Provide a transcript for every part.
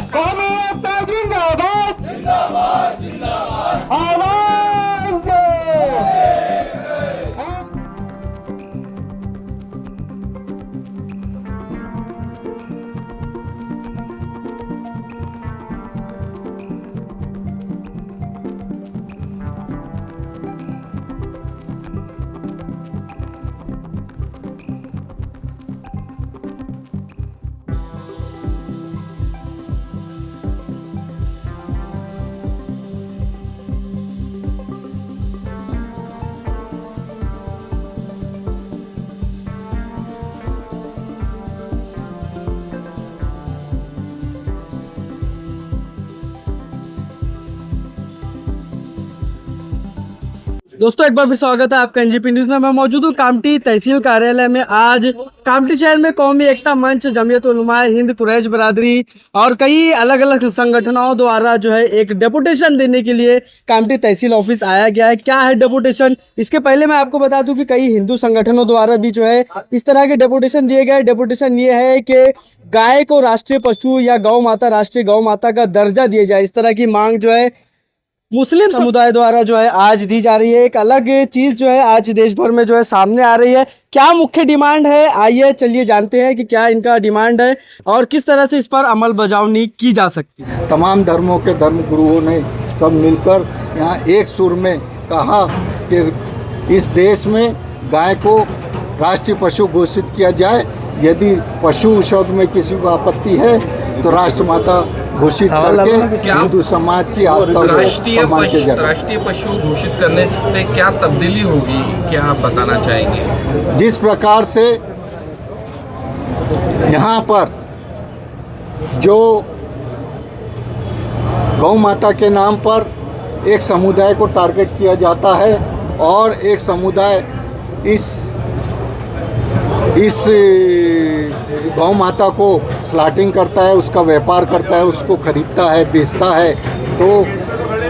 कौमी एकता जिंदाबाद, जिंदाबाद जिंदाबाद, आवाज दो। दोस्तों एक बार फिर स्वागत है आपका एनजीपी न्यूज़ में। मैं मौजूद हूँ कामठी तहसील कार्यालय में। आज कामठी शहर में कौमी एकता मंच, जमीयत उलमा हिंद, कुरैश बरादरी और कई अलग अलग संगठनों द्वारा जो है एक डेपुटेशन देने के लिए कामठी तहसील ऑफिस आया गया है। क्या है डेपुटेशन, इसके पहले मैं आपको बता दूं कि कई हिंदू संगठनों द्वारा भी जो है इस तरह के डेपुटेशन दिए गए। डेपुटेशन ये है कि गाय को राष्ट्रीय पशु या गौ माता, राष्ट्रीय गौ माता का दर्जा दिया जाए। इस तरह की मांग जो है मुस्लिम समुदाय द्वारा जो है आज दी जा रही है। एक अलग चीज जो है आज देश भर में जो है सामने आ रही है। क्या मुख्य डिमांड है, आइए चलिए जानते हैं कि क्या इनका डिमांड है और किस तरह से इस पर अमल बजावनी की जा सकती है। तमाम धर्मों के धर्म गुरुओं ने सब मिलकर यहाँ एक सुर में कहा कि इस देश में गाय को राष्ट्रीय पशु घोषित किया जाए। यदि पशु शब्द में किसी को आपत्ति है तो राष्ट्रमाता घोषित करके हिंदू समाज की आस्था को सम्मान किया जाए। राष्ट्रीय पशु घोषित करने से क्या तब्दीली होगी, क्या आप बताना चाहेंगे? जिस प्रकार से यहाँ पर जो गौ माता के नाम पर एक समुदाय को टारगेट किया जाता है और एक समुदाय इस गौ माता को स्लॉटिंग करता है, उसका व्यापार करता है, उसको खरीदता है, बेचता है, तो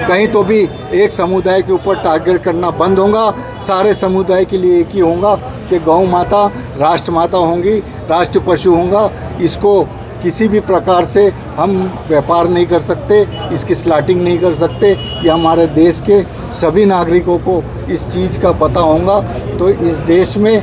कहीं तो भी एक समुदाय के ऊपर टारगेट करना बंद होगा। सारे समुदाय के लिए एक ही होगा कि गौ माता राष्ट्रमाता होंगी, राष्ट्र पशु होगा। इसको किसी भी प्रकार से हम व्यापार नहीं कर सकते, इसकी स्लॉटिंग नहीं कर सकते। ये हमारे देश के सभी नागरिकों को इस चीज़ का पता होगा। तो इस देश में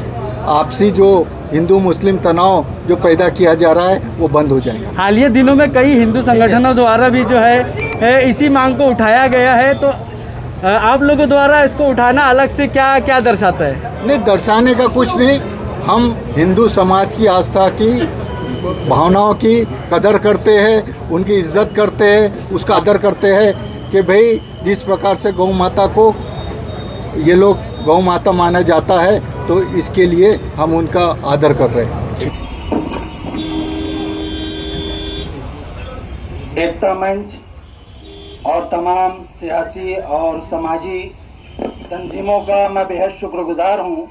आपसी जो हिंदू मुस्लिम तनाव जो पैदा किया जा रहा है वो बंद हो जाएगा। हालिया दिनों में कई हिंदू संगठनों द्वारा भी जो है इसी मांग को उठाया गया है, तो आप लोगों द्वारा इसको उठाना अलग से क्या क्या दर्शाता है? नहीं, दर्शाने का कुछ नहीं। हम हिंदू समाज की आस्था की भावनाओं की कदर करते हैं, उनकी इज्जत करते हैं, उसका आदर करते हैं कि भाई जिस प्रकार से गौ माता को ये लोग गौ माता माना जाता है तो इसके लिए हम उनका आदर कर रहे हैं। एकता मंच और तमाम सियासी और समाजी तंजीमों का मैं बेहद शुक्रगुजार हूँ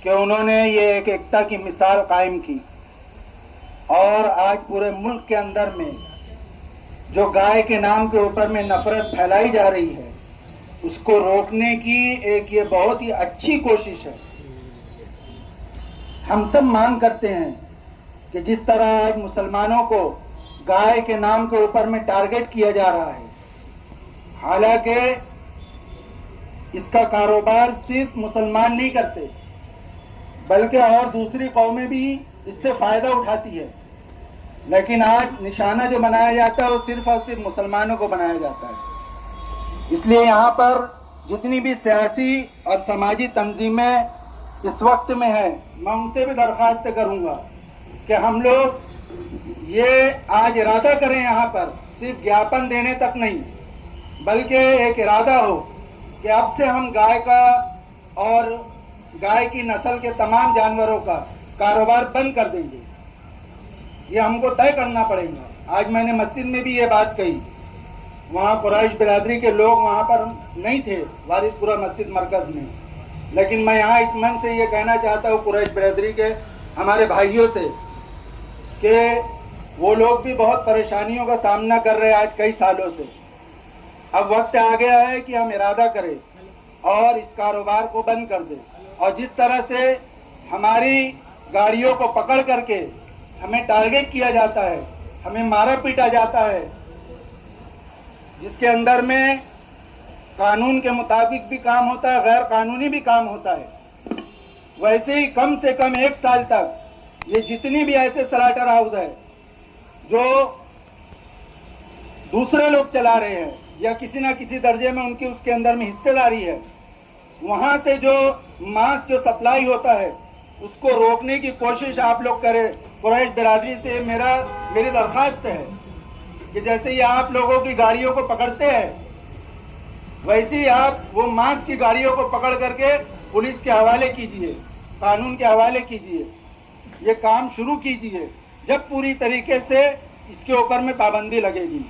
कि उन्होंने ये एक एकता की मिसाल कायम की और आज पूरे मुल्क के अंदर में जो गाय के नाम के ऊपर में नफरत फैलाई जा रही है उसको रोकने की एक ये बहुत ही अच्छी कोशिश है। हम सब मांग करते हैं कि जिस तरह मुसलमानों को गाय के नाम के ऊपर में टारगेट किया जा रहा है, हालांकि इसका कारोबार सिर्फ मुसलमान नहीं करते बल्कि और दूसरी कौमें भी इससे फायदा उठाती है, लेकिन आज निशाना जो बनाया जाता है वो सिर्फ और सिर्फ मुसलमानों को बनाया जाता है। इसलिए यहाँ पर जितनी भी सियासी और समाजी तंजीमें इस वक्त में है, मैं उनसे भी दरख्वास्त करूँगा कि हम लोग ये आज इरादा करें, यहाँ पर सिर्फ ज्ञापन देने तक नहीं बल्कि एक इरादा हो कि अब से हम गाय का और गाय की नस्ल के तमाम जानवरों का कारोबार बंद कर देंगे। ये हमको तय करना पड़ेगा। आज मैंने मस्जिद में भी ये बात कही, वहाँ कुरैश बिरादरी के लोग वहाँ पर नहीं थे, वारिसपुरा मस्जिद मरकज़ में, लेकिन मैं यहाँ इस मन से ये कहना चाहता हूँ कुरैश बिरादरी के हमारे भाइयों से कि वो लोग भी बहुत परेशानियों का सामना कर रहे हैं आज कई सालों से। अब वक्त आ गया है कि हम इरादा करें और इस कारोबार को बंद कर दें। और जिस तरह से हमारी गाड़ियों को पकड़ करके हमें टारगेट किया जाता है, हमें मारा पीटा जाता है, जिसके अंदर में कानून के मुताबिक भी काम होता है, गैर कानूनी भी काम होता है। वैसे ही कम से कम 1 साल तक ये जितनी भी ऐसे स्लाटर हाउस है जो दूसरे लोग चला रहे हैं या किसी ना किसी दर्जे में उनकी उसके अंदर में हिस्सेदारी है, वहां से जो मांस जो सप्लाई होता है उसको रोकने की कोशिश आप लोग करें। कुरैश बिरादरी से मेरी दरख्वास्त है कि जैसे ही आप लोगों की गाड़ियों को पकड़ते हैं वैसे ही आप वो मांस की गाड़ियों को पकड़ करके पुलिस के हवाले कीजिए, कानून के हवाले कीजिए, ये काम शुरू कीजिए। जब पूरी तरीके से इसके ऊपर में पाबंदी लगेगी।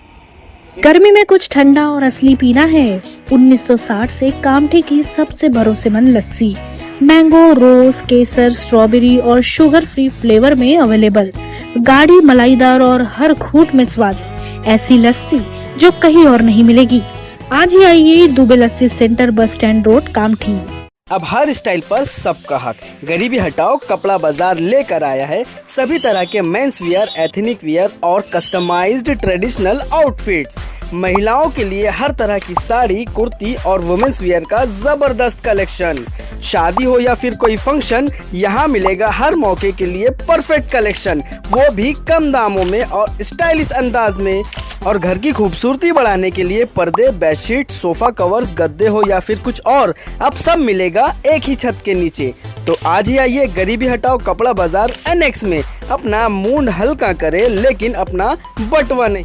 गर्मी में कुछ ठंडा और असली पीना है 1960 से कामठी की सबसे भरोसेमंद लस्सी। मैंगो, रोज, केसर, स्ट्रॉबेरी और शुगर फ्री फ्लेवर में अवेलेबल। गाढ़ी, मलाईदार और हर घूंट में स्वाद। ऐसी लस्सी जो कहीं और नहीं मिलेगी। आज ही आइए Dubey lassi center, bus stand road, Kamthi. अब हर स्टाइल पर सबका हक। गरीबी हटाओ कपड़ा बाजार लेकर आया है सभी तरह के मेंस वियर, एथनिक वियर और कस्टमाइज्ड ट्रेडिशनल आउटफिट्स। महिलाओं के लिए हर तरह की साड़ी, कुर्ती और वुमेन्स वियर का जबरदस्त कलेक्शन। शादी हो या फिर कोई फंक्शन, यहाँ मिलेगा हर मौके के लिए परफेक्ट कलेक्शन, वो भी कम दामों में और स्टाइलिश अंदाज में। और घर की खूबसूरती बढ़ाने के लिए पर्दे, बेडशीट, सोफा कवर्स, गद्दे हो या फिर कुछ और, अब सब मिलेगा एक ही छत के नीचे। तो आज ही आइए गरीबी हटाओ कपड़ा बाजार एनेक्स में। अपना मूड हल्का करे लेकिन अपना बटवा नहीं।